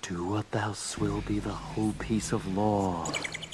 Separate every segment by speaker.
Speaker 1: Do what thou will be the whole piece of law.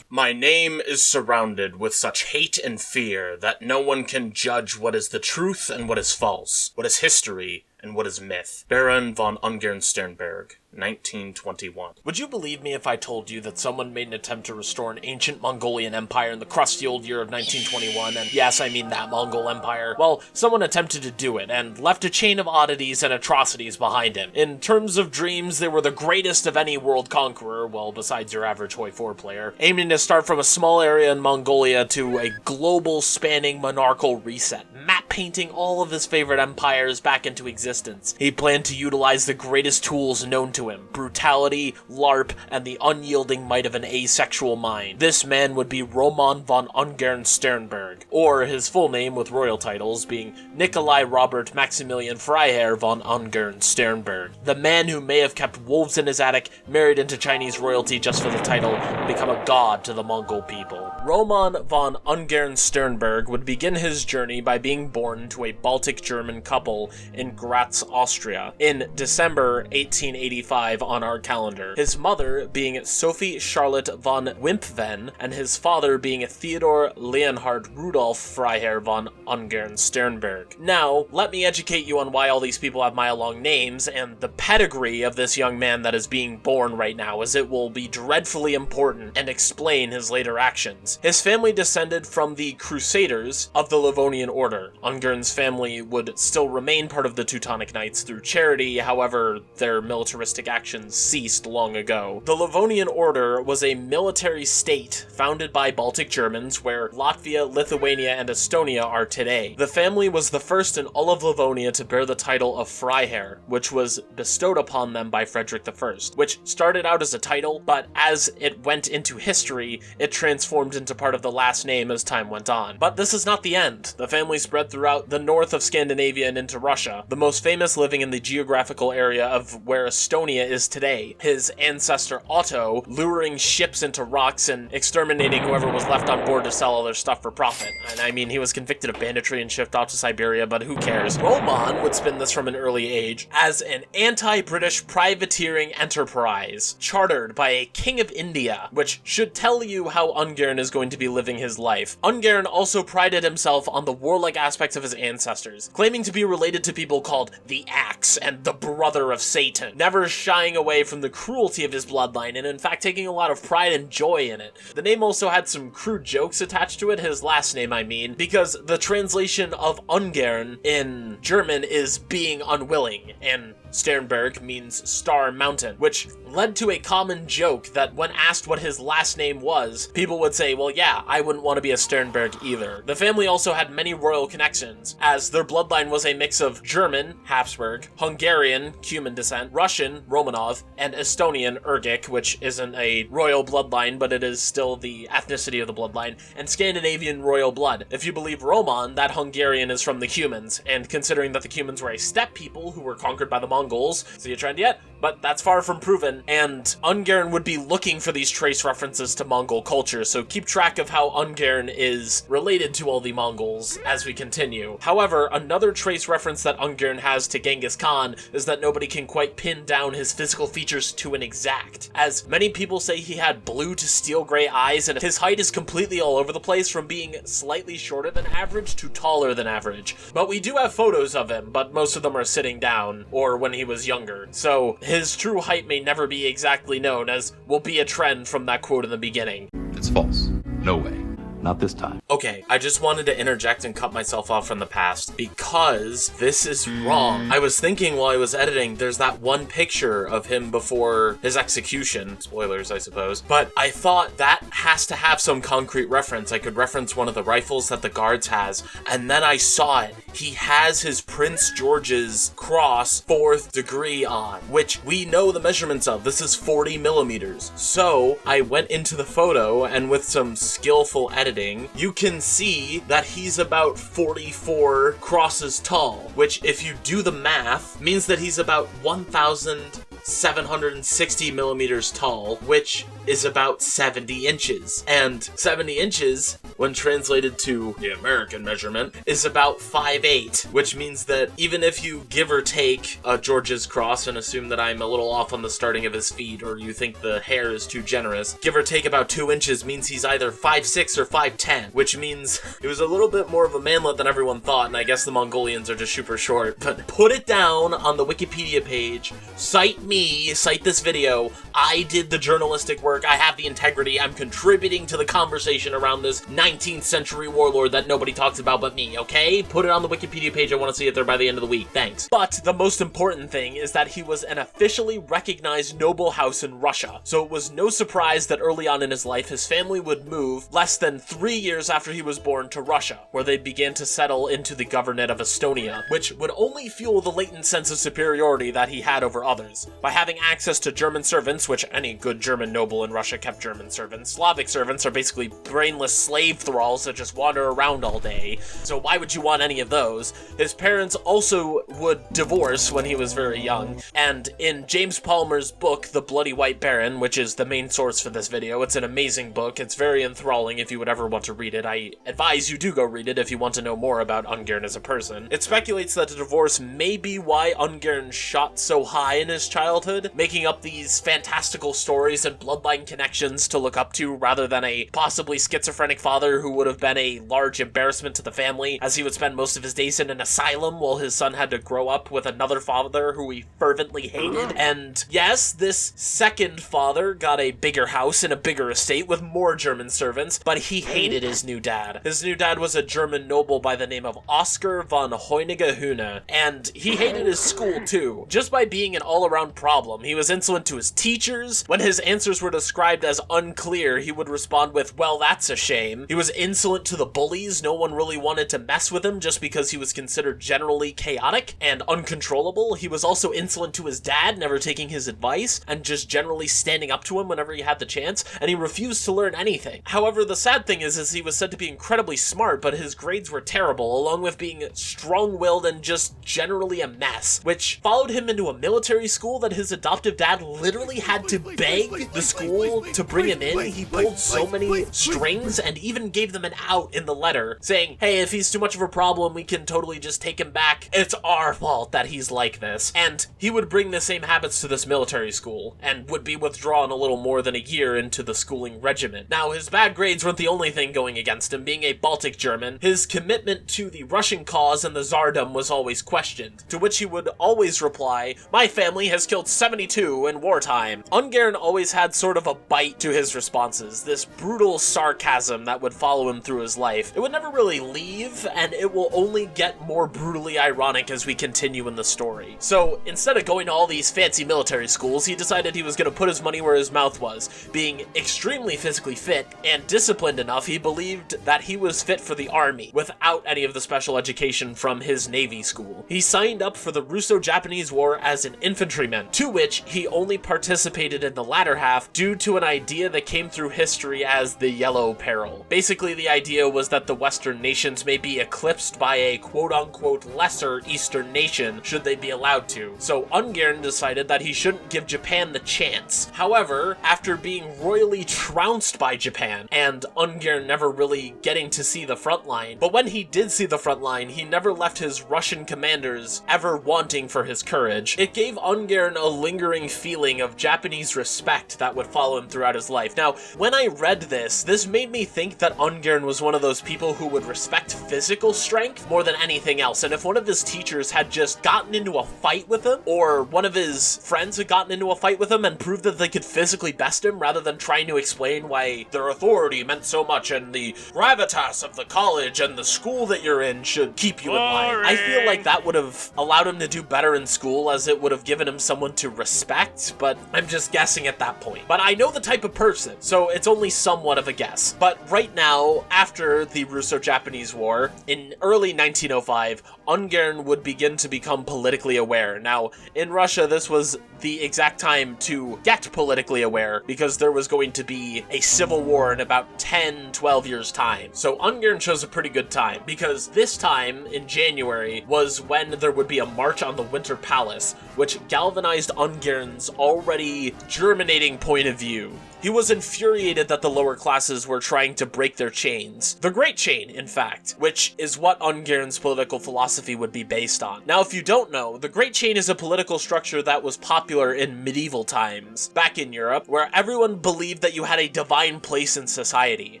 Speaker 2: My name is surrounded with such hate and fear that no one can judge what is the truth and what is false, what is history and what is myth. Baron von Ungern-Sternberg, 1921.
Speaker 3: Would you believe me if I told you that someone made an attempt to restore an ancient Mongolian empire in the crusty old year of 1921, and yes, I mean that Mongol empire? Well, someone attempted to do it, and left a chain of oddities and atrocities behind him. In terms of dreams, they were the greatest of any world conqueror, well, besides your average Hoi 4 player, aiming to start from a small area in Mongolia to a global spanning monarchical reset, map painting all of his favorite empires back into existence. He planned to utilize the greatest tools known to him: brutality, LARP, and the unyielding might of an asexual mind. This man would be Roman von Ungern-Sternberg, or his full name with royal titles being Nikolai Robert Maximilian Freiherr von Ungern-Sternberg. The man who may have kept wolves in his attic, married into Chinese royalty just for the title, and become a god to the Mongol people. Roman von Ungern-Sternberg would begin his journey by being born to a Baltic German couple in Graz, Austria, in December 1885 on our calendar. His mother being Sophie Charlotte von Wimpfen, and his father being Theodor Leonhard Rudolf Freiherr von Ungern-Sternberg. Now, let me educate you on why all these people have mile-long names and the pedigree of this young man that is being born right now, as it will be dreadfully important and explain his later actions. His family descended from the Crusaders of the Livonian Order. Ungern's family would still remain part of the Teutonic Knights through charity, however, their militaristic actions ceased long ago. The Livonian Order was a military state founded by Baltic Germans where Latvia, Lithuania, and Estonia are today. The family was the first in all of Livonia to bear the title of Freiherr, which was bestowed upon them by Frederick I, which started out as a title, but as it went into history, it transformed into part of the last name as time went on. But this is not the end. The family spread throughout the north of Scandinavia and into Russia, the most famous living in the geographical area of where Estonia is today. His ancestor Otto luring ships into rocks and exterminating whoever was left on board to sell all their stuff for profit. And I mean, he was convicted of banditry and shipped off to Siberia, but who cares? Roman would spin this from an early age as an anti-British privateering enterprise chartered by a king of India, which should tell you how Ungern is going to be living his life. Ungern also prided himself on the warlike aspects of his ancestors, claiming to be related to people called the Axe and the brother of Satan, never shying away from the cruelty of his bloodline, and in fact taking a lot of pride and joy in it. The name also had some crude jokes attached to it, his last name I mean, because the translation of Ungern in German is being unwilling, and Sternberg means star mountain, which led to a common joke that when asked what his last name was, people would say, well yeah, I wouldn't want to be a Sternberg either. The family also had many royal connections, as their bloodline was a mix of German, Habsburg, Hungarian, Cuman descent, Russian, Romanov, and Estonian, Urgic, which isn't a royal bloodline, but it is still the ethnicity of the bloodline, and Scandinavian royal blood. If you believe Roman, that Hungarian is from the Cumans, and considering that the Cumans were a steppe people who were conquered by the Mongols, see a trend yet? But that's far from proven, and Ungern would be looking for these trace references to Mongol culture, so keep track of how Ungern is related to all the Mongols as we continue. However, another trace reference that Ungern has to Genghis Khan is that nobody can quite pin down his physical features to an exact, as many people say he had blue to steel gray eyes, and his height is completely all over the place, from being slightly shorter than average to taller than average. But we do have photos of him, but most of them are sitting down, or when he was younger, so his true height may never be exactly known, as will be a trend from that quote in the beginning.
Speaker 4: It's false. No way.
Speaker 1: Not this time.
Speaker 2: Okay, I just wanted to interject and cut myself off from the past because this is wrong. I was thinking while I was editing, there's that one picture of him before his execution. Spoilers, I suppose. But I thought that has to have some concrete reference. I could reference one of the rifles that the guards has, and then I saw it. He has his Prince George's cross 4th degree on, which we know the measurements of. This is 40 millimeters. So I went into the photo, and with some skillful editing, you can see that he's about 44 crosses tall, which if you do the math means that he's about 1,000 760 millimeters tall, which is about 70 inches. And 70 inches, when translated to the American measurement, is about 5'8", which means that even if you give or take a George's cross and assume that I'm a little off on the starting of his feet, or you think the hair is too generous, give or take about 2 inches means he's either 5'6" or 5'10", which means he was a little bit more of a manlet than everyone thought, and I guess the Mongolians are just super short. But put it down on the Wikipedia page, cite me, cite this video, I did the journalistic work, I have the integrity, I'm contributing to the conversation around this 19th century warlord that nobody talks about but me, okay? Put it on the Wikipedia page, I want to see it there by the end of the week, thanks. But the most important thing is that he was an officially recognized noble house in Russia, so it was no surprise that early on in his life his family would move less than 3 years after he was born to Russia, where they began to settle into the governorate of Estonia, which would only fuel the latent sense of superiority that he had over others. By having access to German servants, which any good German noble in Russia kept German servants, Slavic servants are basically brainless slave thralls that just wander around all day, so why would you want any of those? His parents also would divorce when he was very young, and in James Palmer's book, The Bloody White Baron, which is the main source for this video, it's an amazing book, it's very enthralling if you would ever want to read it. I advise you do go read it if you want to know more about Ungern as a person. It speculates that the divorce may be why Ungern shot so high in his childhood, making up these fantastical stories and bloodline connections to look up to rather than a possibly schizophrenic father who would have been a large embarrassment to the family, as he would spend most of his days in an asylum while his son had to grow up with another father who he fervently hated. And yes, this second father got a bigger house and a bigger estate with more German servants, but he hated his new dad. His new dad was a German noble by the name of Oskar von Hoyninga-Hühne, and he hated his school too, just by being an all-around problem. He was insolent to his teachers. When his answers were described as unclear, he would respond with, "Well, that's a shame." He was insolent to the bullies. No one really wanted to mess with him just because he was considered generally chaotic and uncontrollable. He was also insolent to his dad, never taking his advice, and just generally standing up to him whenever he had the chance, and he refused to learn anything. However, the sad thing is he was said to be incredibly smart, but his grades were terrible, along with being strong-willed and just generally a mess, which followed him into a military school that his adoptive dad literally had to beg the school to bring him in. He pulled so many strings and even gave them an out in the letter, saying, hey, if he's too much of a problem, we can totally just take him back. It's our fault that he's like this. And he would bring the same habits to this military school, and would be withdrawn a little more than a year into the schooling regiment. Now, his bad grades weren't the only thing going against him. Being a Baltic German, his commitment to the Russian cause and the Tsardom was always questioned, to which he would always reply, "My family has killed 72 in wartime." Ungern always had sort of a bite to his responses, this brutal sarcasm that would follow him through his life. It would never really leave, and it will only get more brutally ironic as we continue in the story. So, instead of going to all these fancy military schools, he decided he was going to put his money where his mouth was. Being extremely physically fit and disciplined enough, he believed that he was fit for the army, without any of the special education from his Navy school. He signed up for the Russo-Japanese War as an infantryman, to which he only participated in the latter half due to an idea that came through history as the Yellow Peril. Basically, the idea was that the Western nations may be eclipsed by a quote-unquote lesser Eastern nation should they be allowed to. So Ungern decided that he shouldn't give Japan the chance. However, after being royally trounced by Japan, and Ungern never really getting to see the front line, but when he did see the front line, he never left his Russian commanders ever wanting for his courage. It gave Ungern a lingering feeling of Japanese respect that would follow him throughout his life. Now, when I read this made me think that Ungern was one of those people who would respect physical strength more than anything else, and if one of his teachers had just gotten into a fight with him, or one of his friends had gotten into a fight with him and proved that they could physically best him rather than trying to explain why their authority meant so much and the gravitas of the college and the school that you're in should keep you in line. I feel like that would have allowed him to do better in school, as it would have given him someone to respect, but I'm just guessing at that point. But I know the type of person, so it's only somewhat of a guess. But right now, after the Russo-Japanese War, in early 1905, Ungern would begin to become politically aware. Now, in Russia, this was
Speaker 3: the exact time to get politically aware, because there was going to be a civil war in about 10-12 years time. So Ungern chose a pretty good time, because this time in January was when there would be a march on the Winter Palace, which galvanized Ungern's already germinating point of view. He was infuriated that the lower classes were trying to break their chains. The Great Chain, in fact, which is what Ungern's political philosophy would be based on. Now, if you don't know, the Great Chain is a political structure that was popular in medieval times, back in Europe, where everyone believed that you had a divine place in society,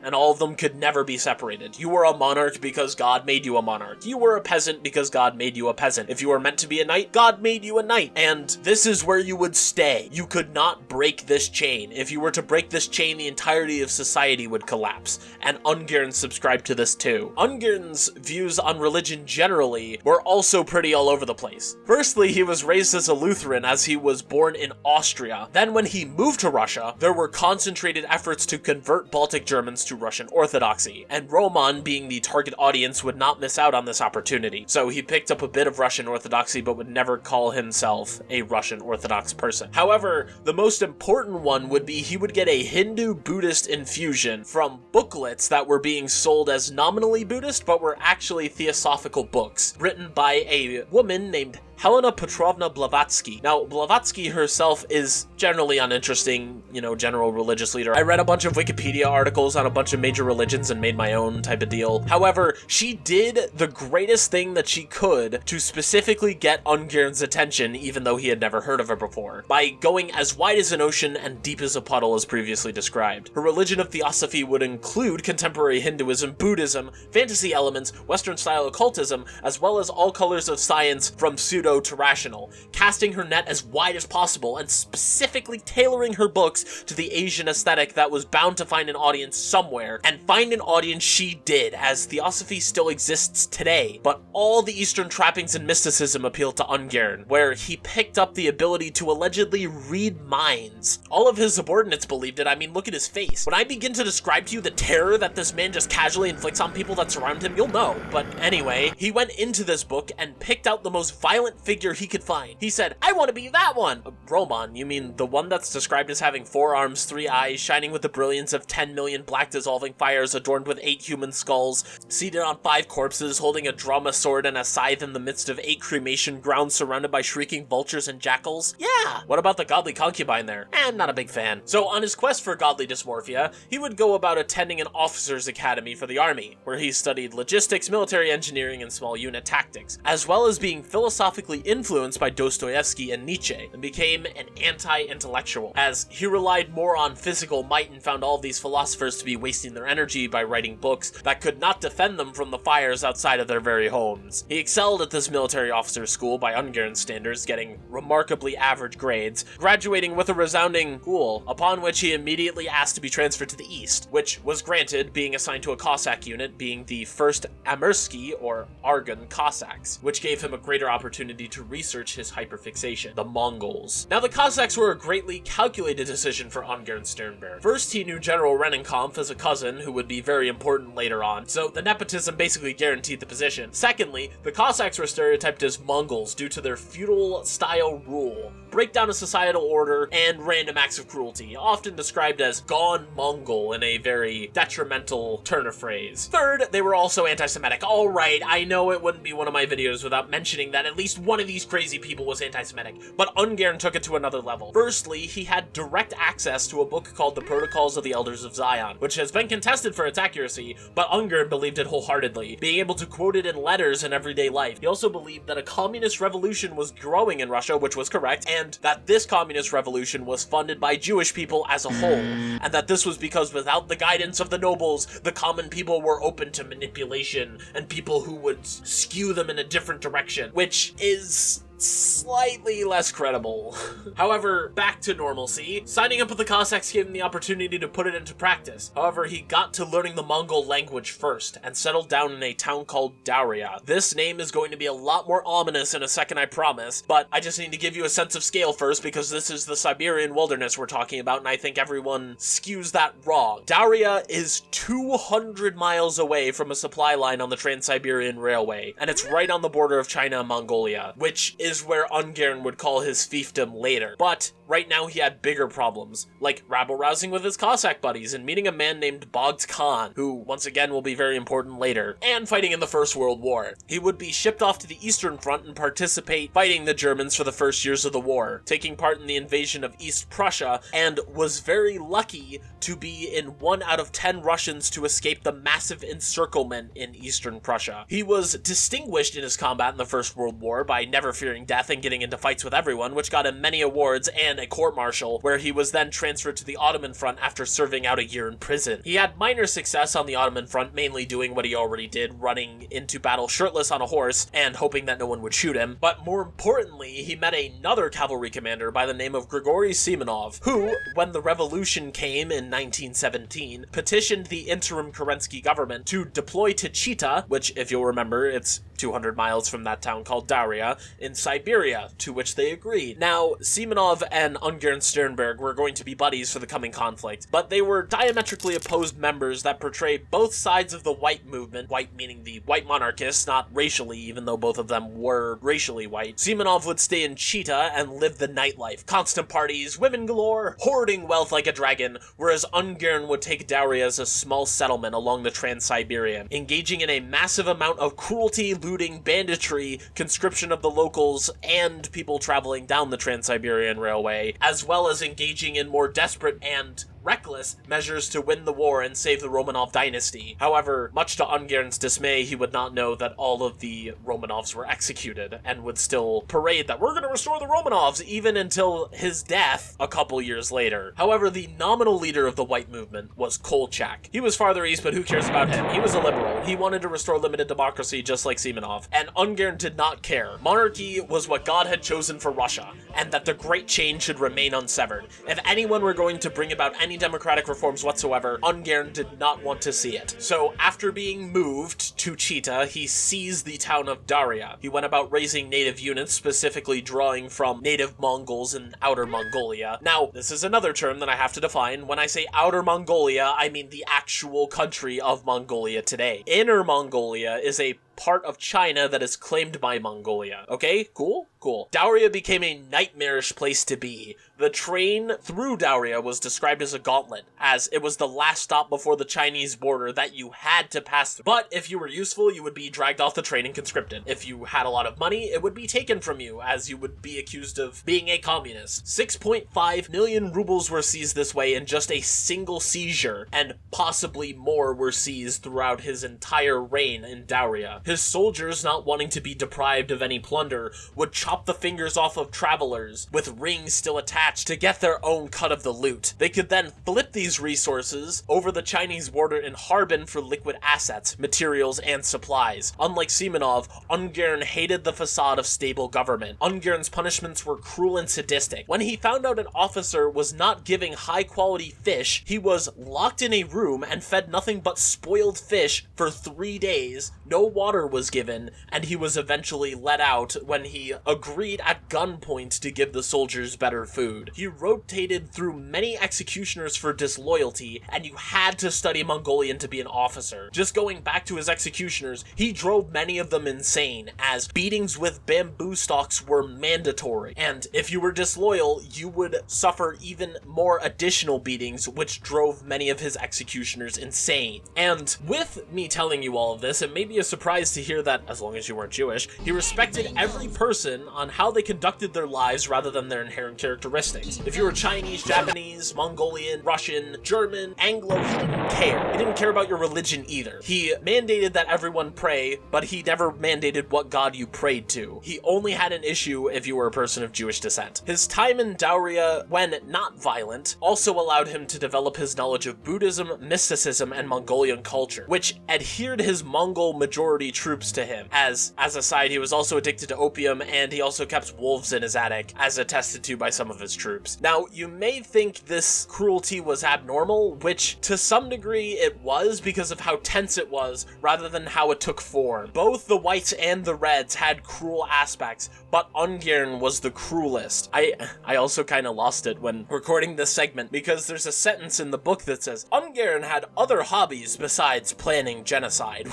Speaker 3: and all of them could never be separated. You were a monarch because God made you a monarch. You were a peasant because God made you a peasant. If you were meant to be a knight, God made you a knight. And this is where you would stay. You could not break this chain. If you were to break this chain, the entirety of society would collapse, and Ungern subscribed to this too. Ungern's views on religion generally were also pretty all over the place. Firstly, he was raised as a Lutheran as he was born in Austria. Then when he moved to Russia, there were concentrated efforts to convert Baltic Germans to Russian Orthodoxy, and Roman, being the target audience, would not miss out on this opportunity. So he picked up a bit of Russian Orthodoxy but would never call himself a Russian Orthodox person. However, the most important one would be he would get a Hindu-Buddhist infusion from booklets that were being sold as nominally Buddhist but were actually theosophical books, written by a woman named Helena Petrovna Blavatsky. Now, Blavatsky herself is generally uninteresting, general religious leader. I read a bunch of Wikipedia articles on a bunch of major religions and made my own type of deal. However, she did the greatest thing that she could to specifically get Ungern's attention, even though he had never heard of her before, by going as wide as an ocean and deep as a puddle as previously described. Her religion of theosophy would include contemporary Hinduism, Buddhism, fantasy elements, Western-style occultism, as well as all colors of science from pseudo to rational, casting her net as wide as possible and specifically tailoring her books to the Asian aesthetic that was bound to find an audience somewhere, and find an audience she did, as theosophy still exists today, but all the Eastern trappings and mysticism appealed to Ungern, where he picked up the ability to allegedly read minds. All of his subordinates believed it. I mean, look at his face. When I begin to describe to you the terror that this man just casually inflicts on people that surround him, you'll know. But anyway, he went into this book and picked out the most violent figure he could find. He said, "I want to be that one." Roman, you mean the one that's described as having 4 arms, 3 eyes, shining with the brilliance of 10 million black dissolving fires, adorned with 8 human skulls, seated on 5 corpses, holding a drum, a sword, and a scythe in the midst of 8 cremation grounds, surrounded by shrieking vultures and jackals? Yeah! What about the godly concubine there? I'm not a big fan. So on his quest for godly dysmorphia, he would go about attending an officer's academy for the army, where he studied logistics, military engineering, and small unit tactics, as well as being philosophically influenced by Dostoevsky and Nietzsche, and became an anti-intellectual, as he relied more on physical might and found all of these philosophers to be wasting their energy by writing books that could not defend them from the fires outside of their very homes. He excelled at this military officer's school by Ungern standards, getting remarkably average grades, graduating with a resounding cool, upon which he immediately asked to be transferred to the east, which was granted, being assigned to a Cossack unit, being the 1st Amursky or Argon Cossacks, which gave him a greater opportunity to research his hyperfixation, the Mongols. Now, the Cossacks were a greatly calculated decision for ungern-sternberg. First, he knew General Rennenkampf as a cousin who would be very important later on, so the nepotism basically guaranteed the position. Secondly, the Cossacks were stereotyped as Mongols due to their feudal-style rule, breakdown of societal order, and random acts of cruelty, often described as gone Mongol in a very detrimental turn of phrase. Third, they were also anti-Semitic. Alright, I know it wouldn't be one of my videos without mentioning that at least one of these crazy people was anti-Semitic, but Ungern took it to another level. Firstly, he had direct access to a book called The Protocols of the Elders of Zion, which has been contested for its accuracy, but Ungern believed it wholeheartedly, being able to quote it in letters in everyday life. He also believed that a communist revolution was growing in Russia, which was correct, and that this communist revolution was funded by Jewish people as a whole, and that this was because without the guidance of the nobles, the common people were open to manipulation and people who would skew them in a different direction, which is slightly less credible. However, back to normalcy, signing up with the Cossacks gave him the opportunity to put it into practice. However, he got to learning the Mongol language first, and settled down in a town called Daria. This name is going to be a lot more ominous in a second, I promise, but I just need to give you a sense of scale first, because this is the Siberian wilderness we're talking about, and I think everyone skews that wrong. Daria is 200 miles away from a supply line on the Trans-Siberian Railway, and it's right on the border of China and Mongolia, which is is where Ungern would call his fiefdom later. But right now he had bigger problems, like rabble-rousing with his Cossack buddies and meeting a man named Bogd Khan, who once again will be very important later, and fighting in the First World War. He would be shipped off to the Eastern Front and participate fighting the Germans for the first years of the war, taking part in the invasion of East Prussia, and was very lucky to be in 1 out of 10 Russians to escape the massive encirclement in Eastern Prussia. He was distinguished in his combat in the First World War by never fearing death and getting into fights with everyone, which got him many awards and a court-martial, where he was then transferred to the Ottoman front after serving out a year in prison. He had minor success on the Ottoman front, mainly doing what he already did, running into battle shirtless on a horse and hoping that no one would shoot him. But more importantly, he met another cavalry commander by the name of Grigory Semenov, who, when the revolution came in 1917, petitioned the interim Kerensky government to deploy to Chita, which, if you'll remember, it's 200 miles from that town called Dauria, in Siberia, to which they agreed. Now, Semenov and ungern-sternberg were going to be buddies for the coming conflict, but they were diametrically opposed members that portray both sides of the white movement, white meaning the white monarchists, not racially, even though both of them were racially white. Semenov would stay in Chita and live the nightlife, constant parties, women galore, hoarding wealth like a dragon, whereas Ungern would take Dauria as a small settlement along the Trans-Siberian, engaging in a massive amount of cruelty, looting, banditry, conscription of the locals, and people traveling down the Trans-Siberian Railway, as well as engaging in more desperate and reckless measures to win the war and save the Romanov dynasty. However, much to Ungern's dismay, he would not know that all of the Romanovs were executed and would still parade that we're going to restore the Romanovs even until his death a couple years later. However, the nominal leader of the white movement was Kolchak. He was farther east, but who cares about him? He was a liberal. He wanted to restore limited democracy just like Semenov, and Ungern did not care. Monarchy was what God had chosen for Russia, and that the great chain should remain unsevered. If anyone were going to bring about any democratic reforms whatsoever, Ungern did not want to see it. So after being moved to Chita, he seized the town of Dauria. He went about raising native units, specifically drawing from native Mongols in Outer Mongolia. Now, this is another term that I have to define. When I say Outer Mongolia, I mean the actual country of Mongolia today. Inner Mongolia is a part of China that is claimed by Mongolia. Okay, cool? Cool. Dauria became a nightmarish place to be. The train through Dauria was described as a gauntlet, as it was the last stop before the Chinese border that you had to pass through. But if you were useful, you would be dragged off the train and conscripted. If you had a lot of money, it would be taken from you, as you would be accused of being a communist. 6.5 million rubles were seized this way in just a single seizure, and possibly more were seized throughout his entire reign in Dauria. His soldiers, not wanting to be deprived of any plunder, would chop the fingers off of travelers with rings still attached to get their own cut of the loot. They could then flip these resources over the Chinese border in Harbin for liquid assets, materials, and supplies. Unlike Semenov, Ungern hated the facade of stable government. Ungern's punishments were cruel and sadistic. When he found out an officer was not giving high-quality fish, he was locked in a room and fed nothing but spoiled fish for 3 days. No water was given, and he was eventually let out when he agreed at gunpoint to give the soldiers better food. He rotated through many executioners for disloyalty, and you had to study Mongolian to be an officer. Just going back to his executioners, he drove many of them insane, as beatings with bamboo stalks were mandatory, and if you were disloyal, you would suffer even more additional beatings, which drove many of his executioners insane. And with me telling you all of this, it may be a surprise to hear that, as long as you weren't Jewish, he respected every person on how they conducted their lives rather than their inherent characteristics. If you were Chinese, Japanese, Mongolian, Russian, German, Anglo, he didn't care. He didn't care about your religion either. He mandated that everyone pray, but he never mandated what god you prayed to. He only had an issue if you were a person of Jewish descent. His time in Dauria, when not violent, also allowed him to develop his knowledge of Buddhism, mysticism, and Mongolian culture, which adhered his Mongol majority troops to him. As a side, he was also addicted to opium, and he also kept wolves in his attic, as attested to by some of his troops. Now, you may think this cruelty was abnormal, which to some degree it was because of how tense it was, rather than how it took form. Both the whites and the reds had cruel aspects, but Ungern was the cruelest. I also kind of lost it when recording this segment, because there's a sentence in the book that says, Ungern had other hobbies besides planning genocide,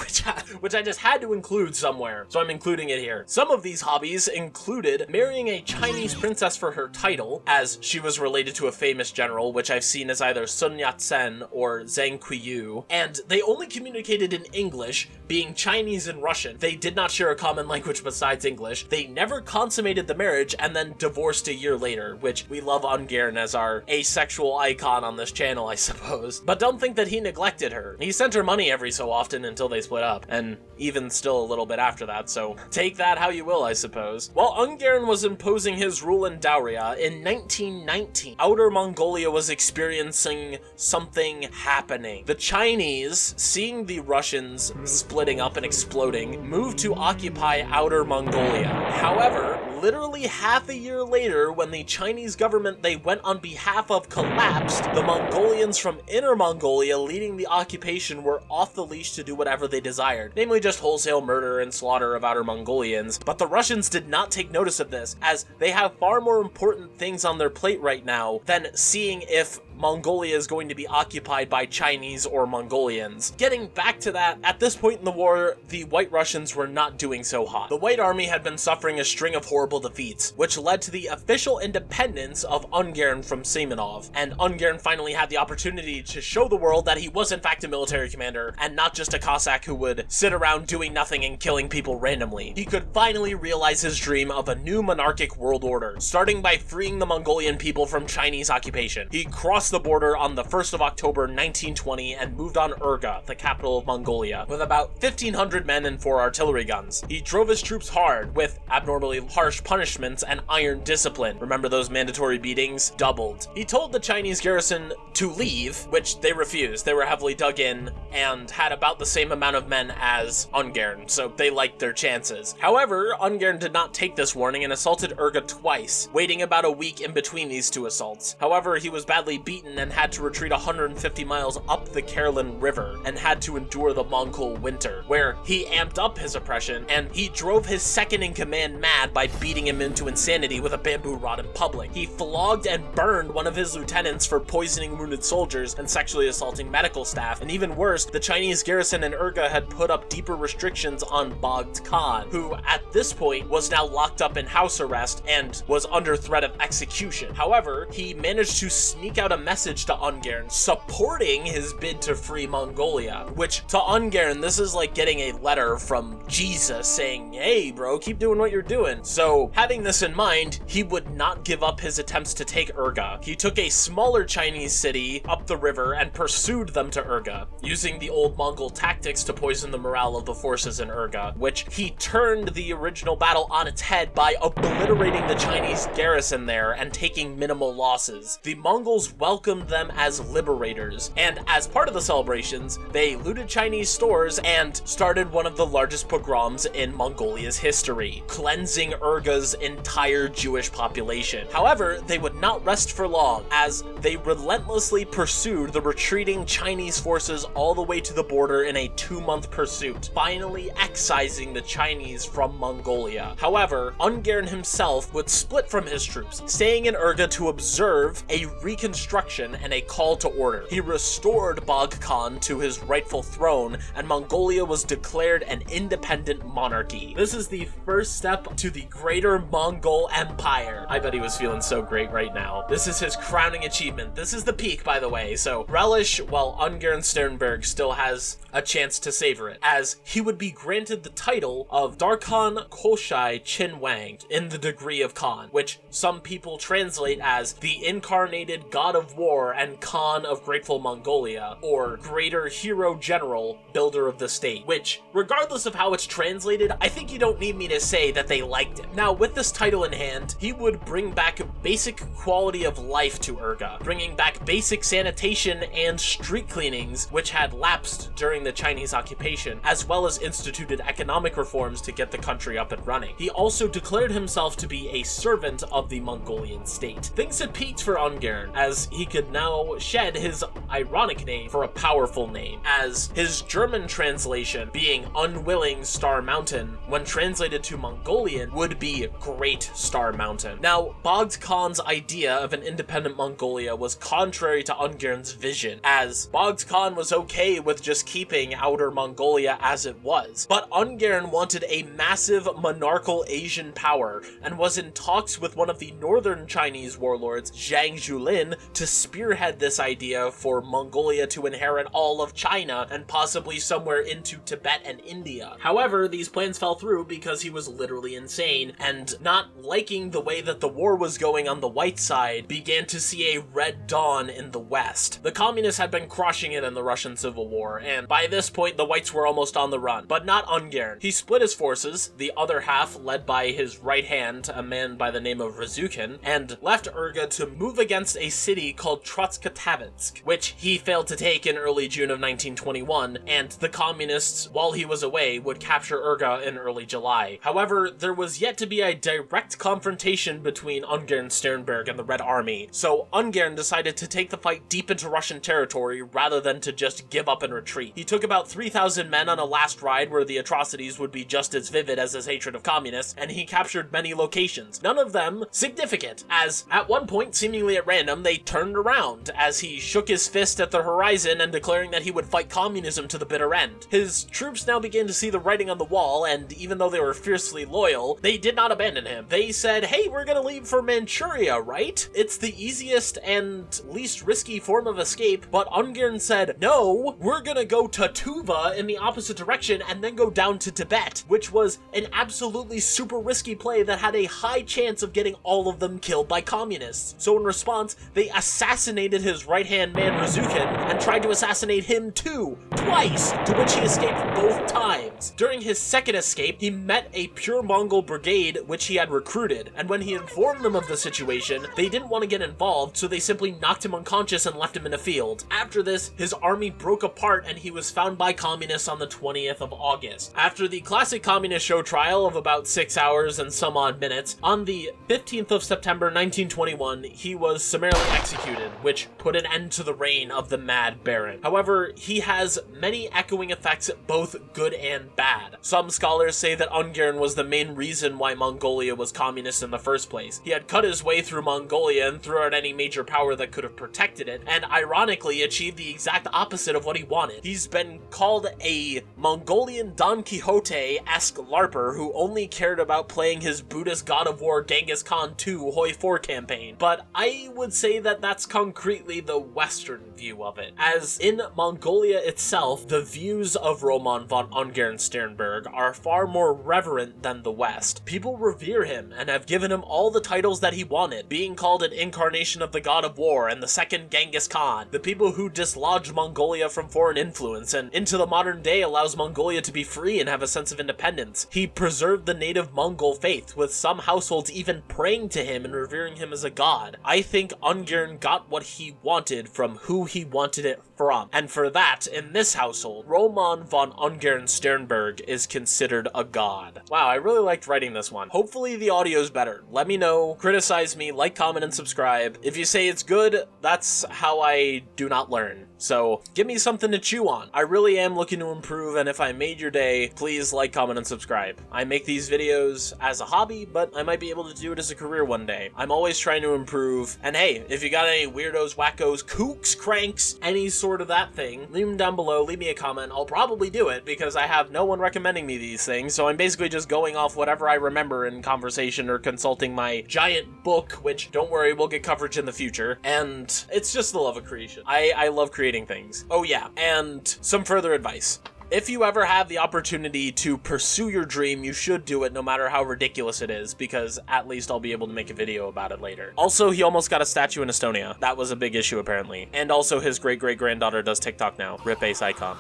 Speaker 3: which I just had to include somewhere, so I'm including it here. Some of these hobbies included marrying a Chinese princess for her title, as she was related to a famous general, which I've seen as either Sun Yat-sen or Zhang Qiyu, and they only communicated in English, being Chinese and Russian. They did not share a common language besides English. They never consummated the marriage and then divorced a year later, which we love Ungern as our asexual icon on this channel, I suppose. But don't think that he neglected her. He sent her money every so often until they split up, and even still a little bit after that, so take that how you will, I suppose. While Ungern was imposing his rule in Dauria, in 1919, Outer Mongolia was experiencing something happening. The Chinese, seeing the Russians splitting up and exploding, moved to occupy Outer Mongolia. However, literally half a year later, when the Chinese government they went on behalf of collapsed, the Mongolians from Inner Mongolia leading the occupation were off the leash to do whatever they desired, namely just wholesale murder and slaughter of Outer Mongolians. But the Russians did not take notice of this, as they have far more important things on their plate right now than seeing if Mongolia is going to be occupied by Chinese or Mongolians. Getting back to that, at this point in the war, the White Russians were not doing so hot. The White Army had been suffering a string of horrible defeats, which led to the official independence of Ungern from Semenov, and Ungern finally had the opportunity to show the world that he was in fact a military commander, and not just a Cossack who would sit around doing nothing and killing people randomly. He could finally realize his dream of a new monarchic world order, starting by freeing the Mongolian people from Chinese occupation. He crossed the border on the 1st of October 1920 and moved on Urga, the capital of Mongolia, with about 1,500 men and 4 artillery guns. He drove his troops hard, with abnormally harsh punishments and iron discipline. Remember those mandatory beatings? Doubled. He told the Chinese garrison to leave, which they refused. They were heavily dug in and had about the same amount of men as Ungern, so they liked their chances. However, Ungern did not take this warning and assaulted Urga twice, waiting about a week in between these 2 assaults. However, he was badly beaten and had to retreat 150 miles up the Karelin River and had to endure the Mongol winter, where he amped up his oppression and he drove his second-in-command mad by beating him into insanity with a bamboo rod in public. He flogged and burned one of his lieutenants for poisoning wounded soldiers and sexually assaulting medical staff, and even worse, the Chinese garrison in Urga had put up deeper restrictions on Bagd Khan, who at this point was now locked up in house arrest and was under threat of execution. However, he managed to sneak out a message to Ungern supporting his bid to free Mongolia, which to Ungern, this is like getting a letter from Jesus saying, hey bro, keep doing what you're doing. So having this in mind, he would not give up his attempts to take Urga. He took a smaller Chinese city up the river and pursued them to Urga, using the old Mongol tactics to poison the morale of the forces in Urga, which he turned the original battle on its head by obliterating the Chinese garrison there and taking minimal losses. The Mongols welcomed them as liberators, and as part of the celebrations, they looted Chinese stores and started one of the largest pogroms in Mongolia's history, cleansing Urga's entire Jewish population. However, they would not rest for long, as they relentlessly pursued the retreating Chinese forces all the way to the border in a 2-month pursuit, finally excising the Chinese from Mongolia. However, Ungern himself would split from his troops, staying in Urga to observe a reconstruction and a call to order. He restored Bagd Khan to his rightful throne, and Mongolia was declared an independent monarchy. This is the first step to the greater Mongol Empire. I bet he was feeling so great right now. This is his crowning achievement. This is the peak, by the way, so relish while ungern-sternberg still has a chance to savor it, as he would be granted the title of Darkhan Koshai Chin Wang in the degree of Khan, which some people translate as the incarnated god of war and Khan of grateful Mongolia, or greater hero general, builder of the state, which, regardless of how it's translated, I think you don't need me to say that they liked it. Now, with this title in hand, he would bring back basic quality of life to Urga, bringing back basic sanitation and street cleanings, which had lapsed during the Chinese occupation, as well as instituted economic reforms to get the country up and running. He also declared himself to be a servant of the Mongolian state. Things had peaked for Ungern, as he could now shed his ironic name for a powerful name, as his German translation, being Unwilling Star Mountain, when translated to Mongolian, would be Great Star Mountain. Now, Bogd Khan's idea of an independent Mongolia was contrary to Ungern's vision, as Bogd Khan was okay with just keeping Outer Mongolia as it was, but Ungern wanted a massive monarchical Asian power, and was in talks with one of the northern Chinese warlords, Zhang Julin, to spearhead this idea for Mongolia to inherit all of China and possibly somewhere into Tibet and India. However, these plans fell through because he was literally insane, and not liking the way that the war was going on the white side, began to see a red dawn in the west. The communists had been crushing it in the Russian Civil War, and by this point the whites were almost on the run, but not Ungern. He split his forces, the other half led by his right hand, a man by the name of Razukin, and left Urga to move against a city called Trotskotavitsk, which he failed to take in early June of 1921, and the communists, while he was away, would capture Urga in early July. However, there was yet to be a direct confrontation between ungern-sternberg and the Red Army, so Ungern decided to take the fight deep into Russian territory rather than to just give up and retreat. He took about 3,000 men on a last ride where the atrocities would be just as vivid as his hatred of communists, and he captured many locations, none of them significant, as at one point, seemingly at random, they turned around as he shook his fist at the horizon and declaring that he would fight communism to the bitter end. His troops now began to see the writing on the wall, and even though they were fiercely loyal, they did not abandon him. They said, hey, we're gonna leave for Manchuria, right? It's the easiest and least risky form of escape, but Ungern said, no, we're gonna go to Tuva in the opposite direction and then go down to Tibet, which was an absolutely super risky play that had a high chance of getting all of them killed by communists. So in response, they assassinated his right-hand man Razukin and tried to assassinate him too, twice, to which he escaped both times. During his second escape, he met a pure Mongol brigade which he had recruited, and when he informed them of the situation, they didn't want to get involved, so they simply knocked him unconscious and left him in a field. After this, his army broke apart and he was found by communists on the 20th of August. After the classic communist show trial of about 6 hours and some odd minutes, on the 15th of September 1921, he was summarily executed, which put an end to the reign of the Mad Baron. However, he has many echoing effects, both good and bad. Some scholars say that Ungern was the main reason why Mongolia was communist in the first place. He had cut his way through Mongolia and threw out any major power that could have protected it, and ironically achieved the exact opposite of what he wanted. He's been called a Mongolian Don Quixote-esque LARPer who only cared about playing his Buddhist god of war Genghis Khan 2 Hoi 4 campaign, but I would say that that's concretely the Western view of it, as in Mongolia itself, the views of Roman von Ungern-Sternberg are far more reverent than the West. People revere him and have given him all the titles that he wanted, being called an incarnation of the god of war and the second Genghis Khan, the people who dislodged Mongolia from foreign influence and into the modern day allows Mongolia to be free and have a sense of independence. He preserved the native Mongol faith, with some households even praying to him and revering him as a god. I think Ungern got what he wanted from who he wanted it from, and for that, in this household, Roman von Ungern-Sternberg is considered a god. Wow, I really liked writing this one. Hopefully the audio's better. Let me know, criticize me, like, comment, and subscribe. If you say it's good, that's how I do not learn. So give me something to chew on. I really am looking to improve, and if I made your day, please like, comment, and subscribe. I make these videos as a hobby, but I might be able to do it as a career one day. I'm always trying to improve, and hey, if you got any weirdos, wackos, kooks, cranks, any sort of that thing, leave them down below, leave me a comment. I'll probably do it, because I have no one recommending me these things, so I'm basically just going off whatever I remember in conversation or consulting my giant book, which, don't worry, will get coverage in the future, and it's just the love of creation. I love creating things. Oh yeah, and some further advice. If you ever have the opportunity to pursue your dream, you should do it no matter how ridiculous it is, because at least I'll be able to make a video about it later. Also, he almost got a statue in Estonia. That was a big issue apparently. And also his great-great-granddaughter does TikTok now. Rip Ace Icon.